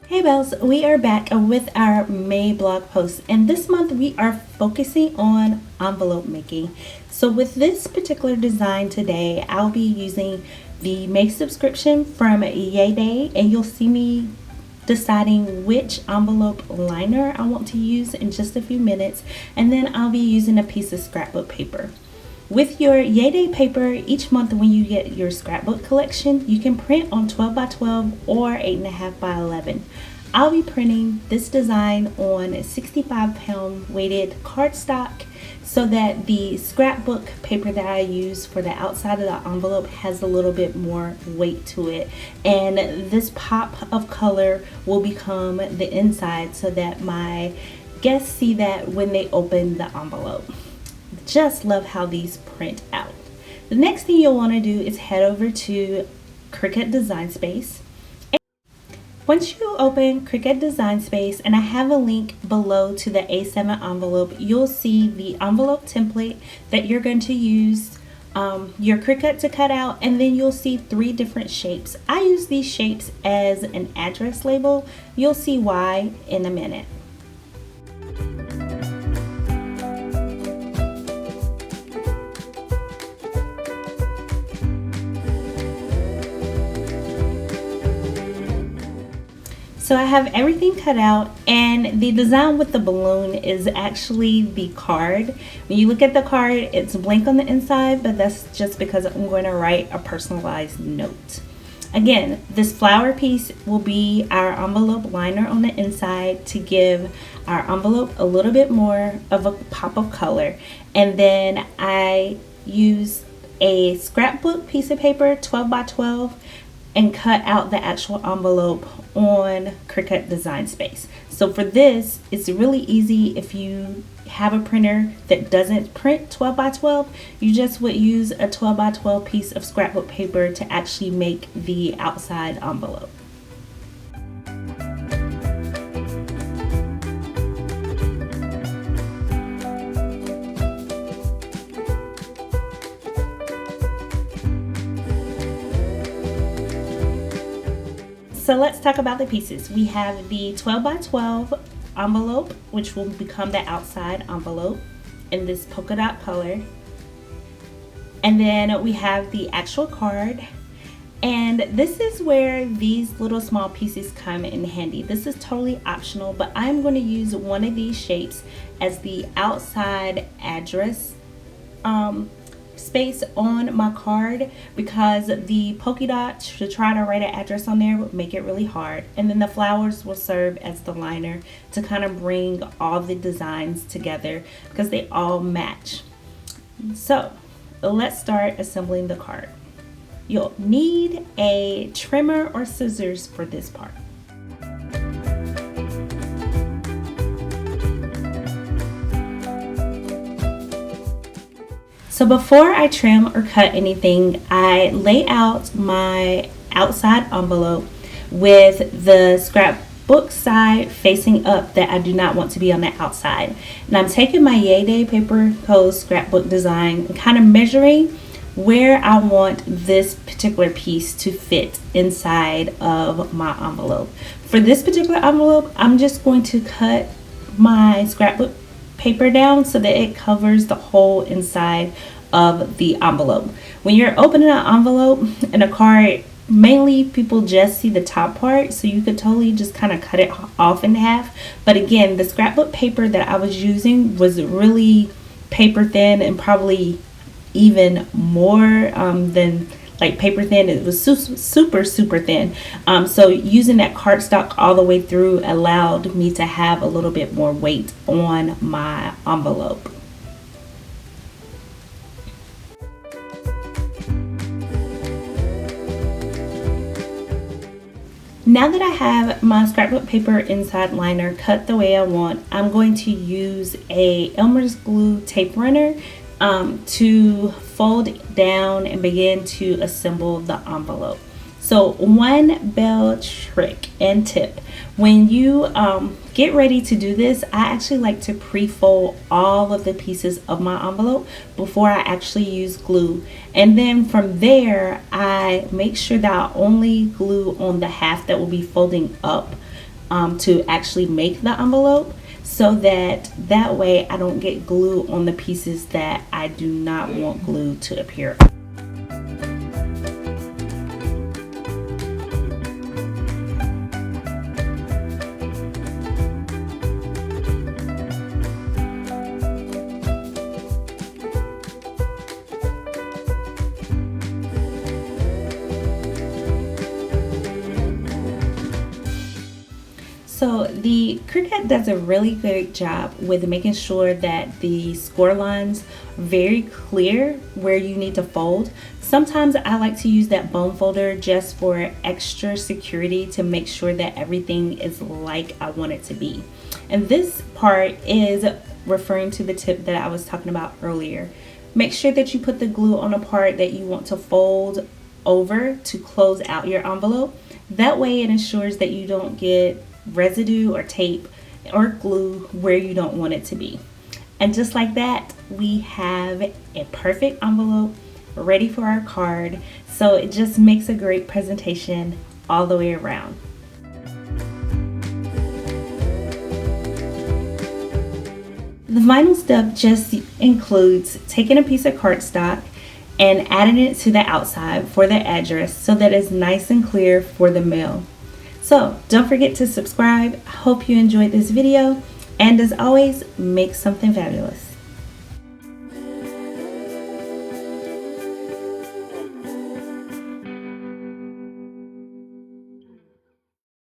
Hey Bells, we are back with our May blog post, and this month we are focusing on envelope making. So with this particular design today, I'll be using the May subscription from Yayday, and you'll see me deciding which envelope liner I want to use in just a few minutes, and then I'll be using a piece of scrapbook paper. With your Yayday paper, each month when you get your scrapbook collection, you can print on 12 by 12 or 8.5 by 11. I'll be printing this design on 65-pound weighted cardstock so that the scrapbook paper that I use for the outside of the envelope has a little bit more weight to it. And this pop of color will become the inside so that my guests see that when they open the envelope. Just love how these print out. The next thing you'll want to do is head over to Cricut Design Space. Once you open Cricut Design Space, and I have a link below to the A7 envelope, you'll see the envelope template that you're going to use your Cricut to cut out, and then you'll see 3 different shapes. I use these shapes as an address label. You'll see why in a minute. So I have everything cut out, and the design with the balloon is actually the card. When you look at the card, it's blank on the inside, but that's just because I'm going to write a personalized note. Again, this flower piece will be our envelope liner on the inside to give our envelope a little bit more of a pop of color. And then I use a scrapbook piece of paper, 12 by 12, and cut out the actual envelope on Cricut Design Space. So for this, it's really easy. If you have a printer that doesn't print 12 by 12, you just would use a 12 by 12 piece of scrapbook paper to actually make the outside envelope. So let's talk about the pieces. We have the 12 by 12 envelope, which will become the outside envelope in this polka dot color. And then we have the actual card. And this is where these little small pieces come in handy. This is totally optional, but I'm going to use one of these shapes as the outside address space on my card, because the polka dot, to try to write an address on there, would make it really hard. And then the flowers will serve as the liner to kind of bring all the designs together because they all match. So let's start assembling the card. You'll need a trimmer or scissors for this part. So before I trim or cut anything, I lay out my outside envelope with the scrapbook side facing up that I do not want to be on the outside. And I'm taking my Yayday Paper Co. scrapbook design and kind of measuring where I want this particular piece to fit inside of my envelope. For this particular envelope, I'm just going to cut my scrapbook paper down so that it covers the whole inside of the envelope. When you're opening an envelope in a card, mainly people just see the top part, so you could totally just kind of cut it off in half. But again, the scrapbook paper that I was using was really paper thin, and probably even more than like paper thin. It was super thin. So using that cardstock all the way through allowed me to have a little bit more weight on my envelope. Now that I have my scrapbook paper inside liner cut the way I want, I'm going to use a Elmer's glue tape runner to fold down and begin to assemble the envelope. So one bell trick and tip, when you get ready to do this, I actually like to pre-fold all of the pieces of my envelope before I actually use glue. And then from there, I make sure that I only glue on the half that will be folding up to actually make the envelope, so that way I don't get glue on the pieces that I do not want glue to appear. So the Cricut does a really great job with making sure that the score lines are very clear where you need to fold. Sometimes I like to use that bone folder just for extra security to make sure that everything is like I want it to be. And this part is referring to the tip that I was talking about earlier. Make sure that you put the glue on a part that you want to fold over to close out your envelope. That way it ensures that you don't get residue or tape or glue where you don't want it to be. And just like that, we have a perfect envelope ready for our card. So it just makes a great presentation all the way around. The final step just includes taking a piece of cardstock and adding it to the outside for the address so that it's nice and clear for the mail. So don't forget to subscribe. I hope you enjoyed this video, and as always, make something fabulous.